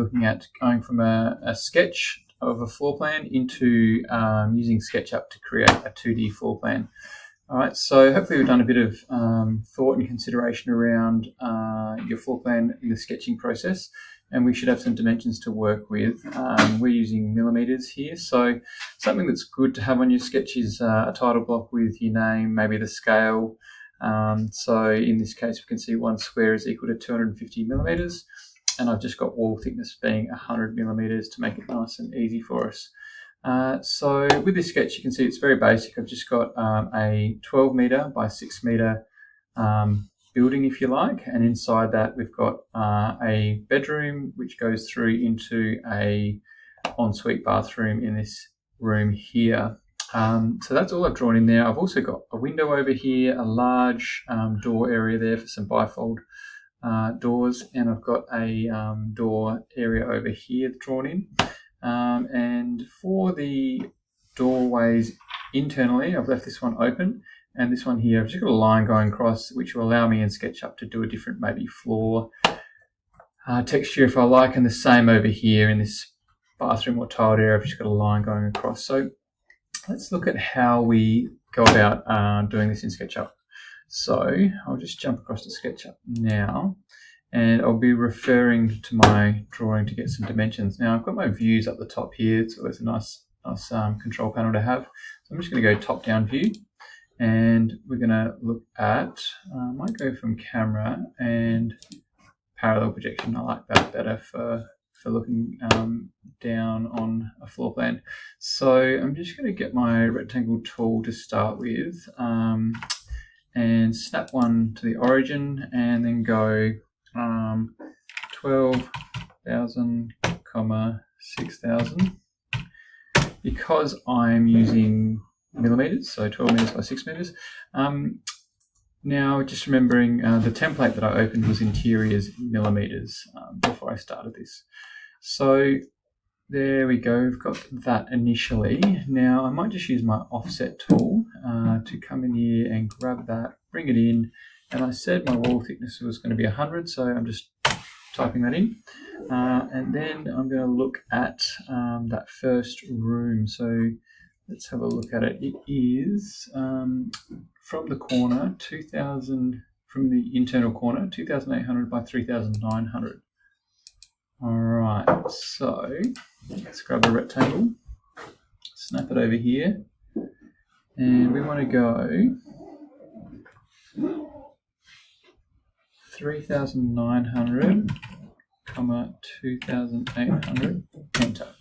looking at going from a sketch of a floor plan into using SketchUp to create a 2D floor plan. All right, so hopefully we've done a bit of thought and consideration around your floor plan in the sketching process, and we should have some dimensions to work with. We're using millimeters here, so something that's good to have on your sketch is a title block with your name, maybe the scale. So in this case, we can see 1 square is equal to 250 millimeters, and I've just got wall thickness being 100 millimeters to make it nice and easy for us. So with this sketch, you can see it's very basic. I've just got a 12 meter by 6 meter building, if you like, and inside that we've got a bedroom which goes through into a ensuite bathroom in this room here. So that's all I've drawn in there. I've also got a window over here, a large door area there for some bifold doors, and I've got a door area over here drawn in. And for the doorways internally, I've left this one open, and this one here, I've just got a line going across, which will allow me in SketchUp to do a different maybe floor texture if I like, and the same over here in this bathroom or tiled area, I've just got a line going across. So let's look at how we go about doing this in SketchUp. So I'll just jump across to SketchUp now, and I'll be referring to my drawing to get some dimensions. Now I've got my views up the top here, so it's a nice control panel to have. So I'm just going to go top-down view, and we're going to look at, I might go from camera and parallel projection. I like that better for looking down on a floor plan. So I'm just going to get my rectangle tool to start with, and snap one to the origin, and then go 12,000, 6,000. Because I'm using millimeters, so 12 meters by 6 meters. Now, just remembering the template that I opened was interiors millimeters before I started this. So there we go, we've got that initially. Now I might just use my offset tool to come in here and grab that, bring it in, and I said my wall thickness was going to be 100, so I'm just typing that in. And then I'm going to look at that first room. So let's have a look at it. It is from the corner, 2,000, from the internal corner, 2,800 by 3,900. All right, so let's grab a rectangle, snap it over here, and we want to go 3,900, 2,800, enter.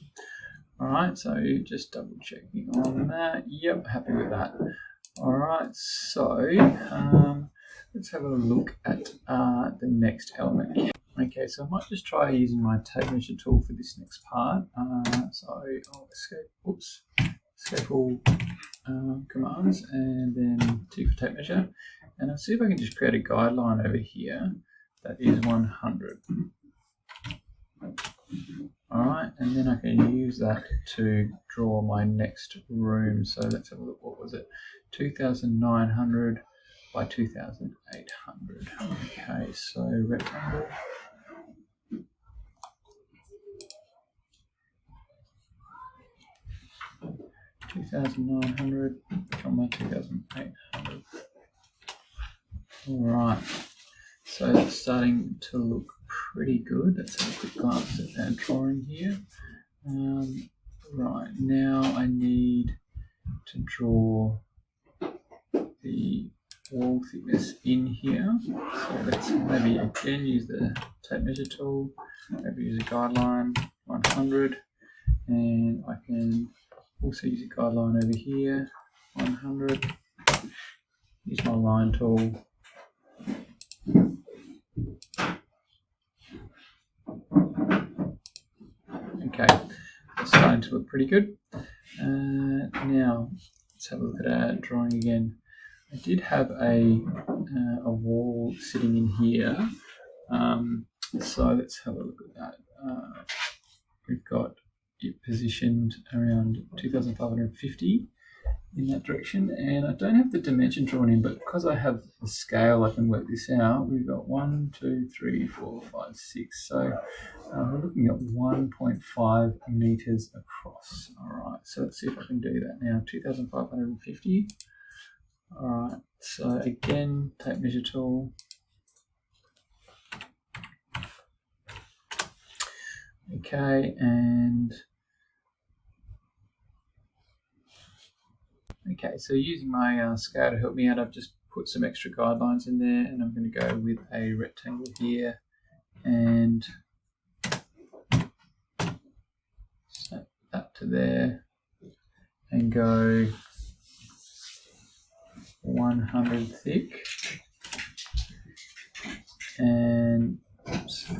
All right, so just double checking on that. Yep, happy with that. All right, so let's have a look at the next element. Okay, so I might just try using my tape measure tool for this next part. So I'll escape all commands, and then T for tape measure. And I'll see if I can just create a guideline over here that is 100. All right, and then I can use that to draw my next room. So let's have a look, what was it? 2,900 by 2,800. Okay, so rectangle. $2,900, 2,800. All right, so that's starting to look pretty good. Let's have a quick glance at that drawing here. Right, now I need to draw the wall thickness in here. So let's maybe again use the tape measure tool, maybe use a guideline, 100, and I can also use a guideline over here, 100, use my line tool. Okay, it's starting to look pretty good. Now, let's have a look at our drawing again. I did have a wall sitting in here, so let's have a look at that. We've got it positioned around 2,550, in that direction. And I don't have the dimension drawn in, but because I have the scale, I can work this out. We've got 1, 2, 3, 4, 5, 6. So we're looking at 1.5 meters across. All right, so let's see if I can do that now. 2,550. All right, so again, tape measure tool. Okay, and okay, so using my scale to help me out, I've just put some extra guidelines in there, and I'm going to go with a rectangle here and set that to there and go 100 thick, and oops,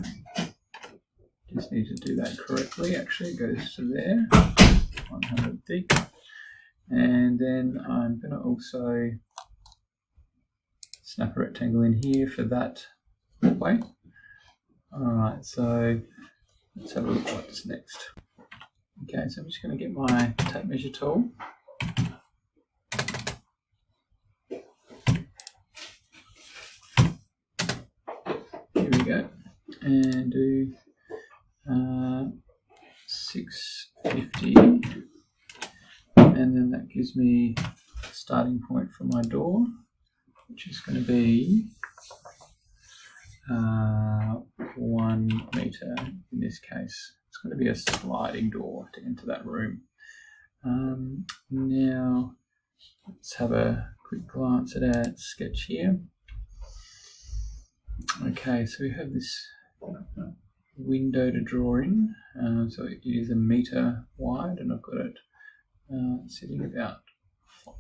just need to do that correctly. Actually, it goes to there, 100 thick, and then I'm going to also snap a rectangle in here for that way. All right, so let's have a look what's next. Okay, so I'm just going to get my tape measure tool. Here we go, and do 650, and then that gives me a starting point for my door, which is going to be 1 meter in this case. It's going to be a sliding door to enter that room. Now let's have a quick glance at our sketch here. Okay, so we have this window to draw in, so it is 1 meter wide, and I've got it sitting about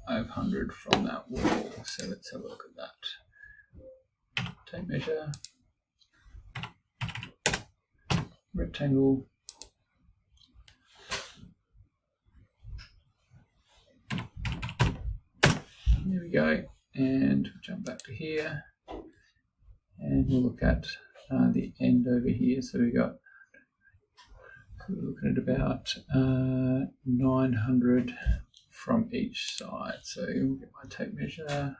500 from that wall. So let's have a look at that. Tape measure, rectangle, there we go, and jump back to here, and we'll look at the end over here. So we're looking at about 900 from each side. So we'll get my tape measure.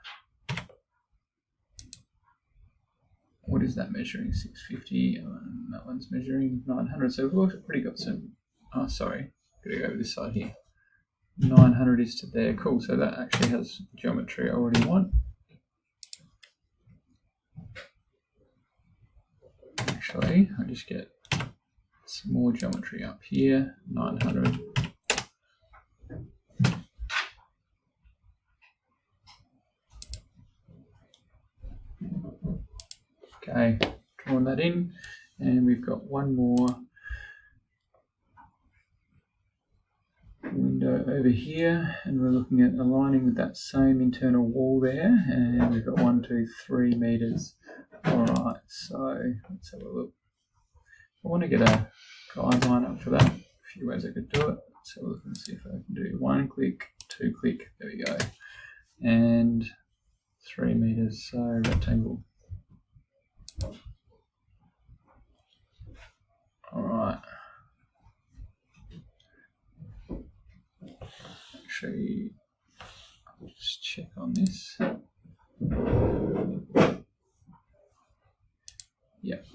What is that measuring? 650, and that one's measuring 900. So we've already got some, oh sorry, gotta go over this side here. 900 is to there, cool, so that actually has geometry I already want. Actually, I'll just get some more geometry up here, 900. Okay, drawing that in, and we've got one more window over here, and we're looking at aligning with that same internal wall there, and we've got 1, 2, 3 meters. All right, so let's have a look. I want to get a guideline up for that. A few ways I could do it. Let's have a look and see if I can do 1 click, 2 click. There we go, and 3 meters. So rectangle. All right. Actually, I'll just check on this. Yep.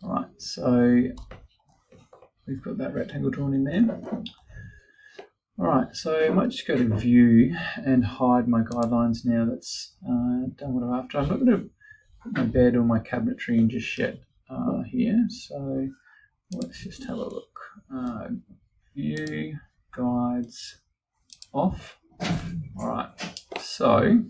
All right, so we've got that rectangle drawn in there. All right, so I might just go to view and hide my guidelines now. That's done what I'm after. I'm not going to put my bed or my cabinetry in just yet here. So let's just have a look. View, guides, off. All right, so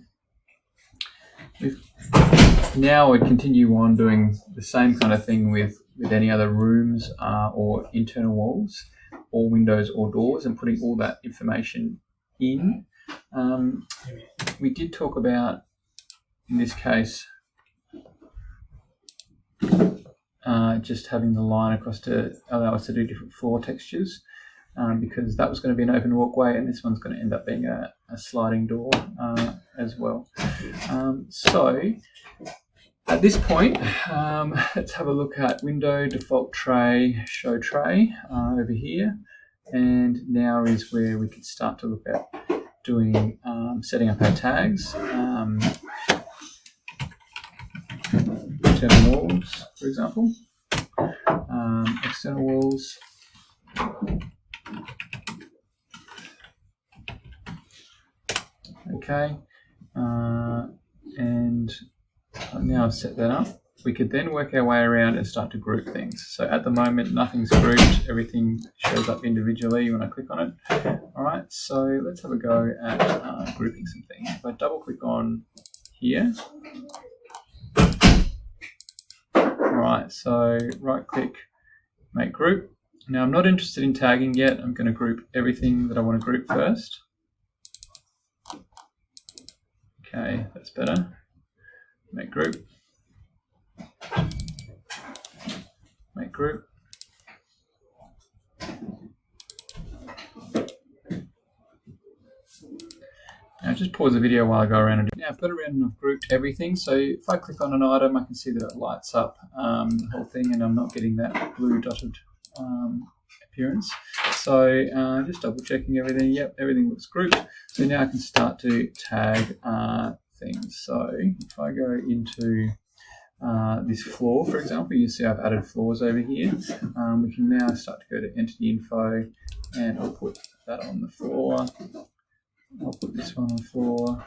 now we continue on doing the same kind of thing with any other rooms or internal walls or windows or doors, and putting all that information in. We did talk about, in this case, just having the line across to allow us to do different floor textures, because that was going to be an open walkway, and this one's going to end up being a sliding door as well. So At this point, let's have a look at window, default tray, show tray over here. And now is where we can start to look at doing setting up our tags. Internal walls, for example. External walls. Okay. And now I've set that up. We could then work our way around and start to group things. So at the moment, nothing's grouped. Everything shows up individually when I click on it. All right, so let's have a go at grouping some things. If I double click on here. All right, so right click, make group. Now I'm not interested in tagging yet. I'm going to group everything that I want to group first. Okay, that's better. Make group. Make group. Now just pause the video while I go around and do. Now I've got around and I've grouped everything. So if I click on an item, I can see that it lights up the whole thing, and I'm not getting that blue dotted appearance. So just double checking everything. Yep, everything looks grouped. So now I can start to tag things. So if I go into this floor, for example, you see I've added floors over here. We can now start to go to entity info, and I'll put that on the floor. I'll put this one on the floor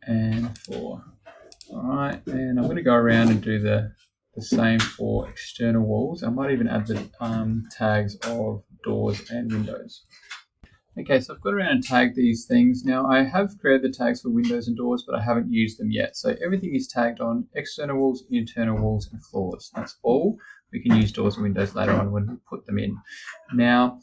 and floor. All right, and I'm going to go around and do the same for external walls. I might even add the tags of doors and windows. Okay, so I've got around and tagged these things. Now I have created the tags for windows and doors, but I haven't used them yet. So everything is tagged on external walls, internal walls, and floors. That's all. We can use doors and windows later on when we put them in. Now,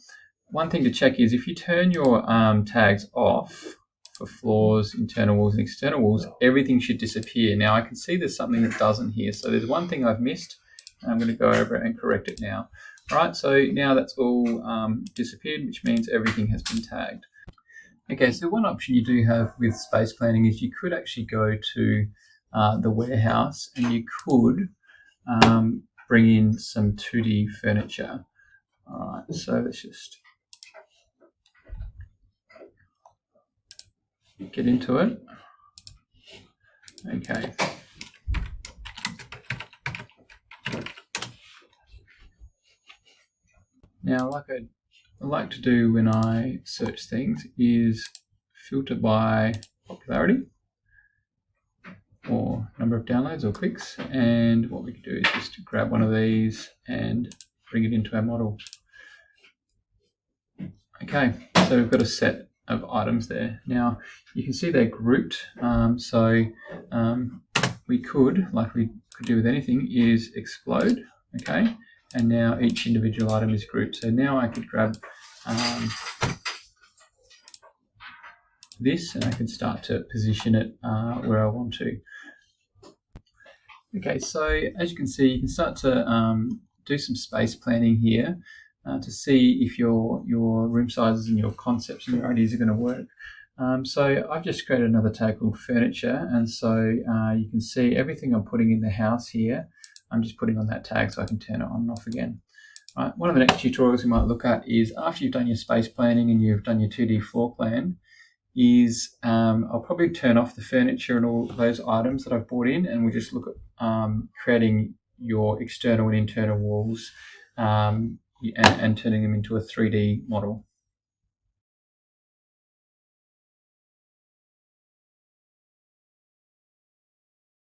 one thing to check is if you turn your tags off for floors, internal walls, and external walls, everything should disappear. Now I can see there's something that doesn't here. So there's one thing I've missed, and I'm going to go over it and correct it now. All right, so now that's all disappeared, which means everything has been tagged. Okay, so one option you do have with space planning is you could actually go to the warehouse and you could bring in some 2D furniture. All right, so let's just get into it. Okay. Now, like I like to do when I search things is filter by popularity or number of downloads or clicks. And what we can do is just grab one of these and bring it into our model. Okay, so we've got a set of items there. Now you can see they're grouped. We could, like we could do with anything, is explode. Okay, and now each individual item is grouped. So now I could grab this, and I can start to position it where I want to. Okay, so as you can see, you can start to do some space planning here to see if your room sizes and your concepts and your ideas are going to work. So I've just created another tag called furniture, and so you can see everything I'm putting in the house here, I'm just putting on that tag so I can turn it on and off again. All right, one of the next tutorials we might look at is after you've done your space planning and you've done your 2D floor plan, is I'll probably turn off the furniture and all those items that I've brought in, and we'll just look at creating your external and internal walls and turning them into a 3D model.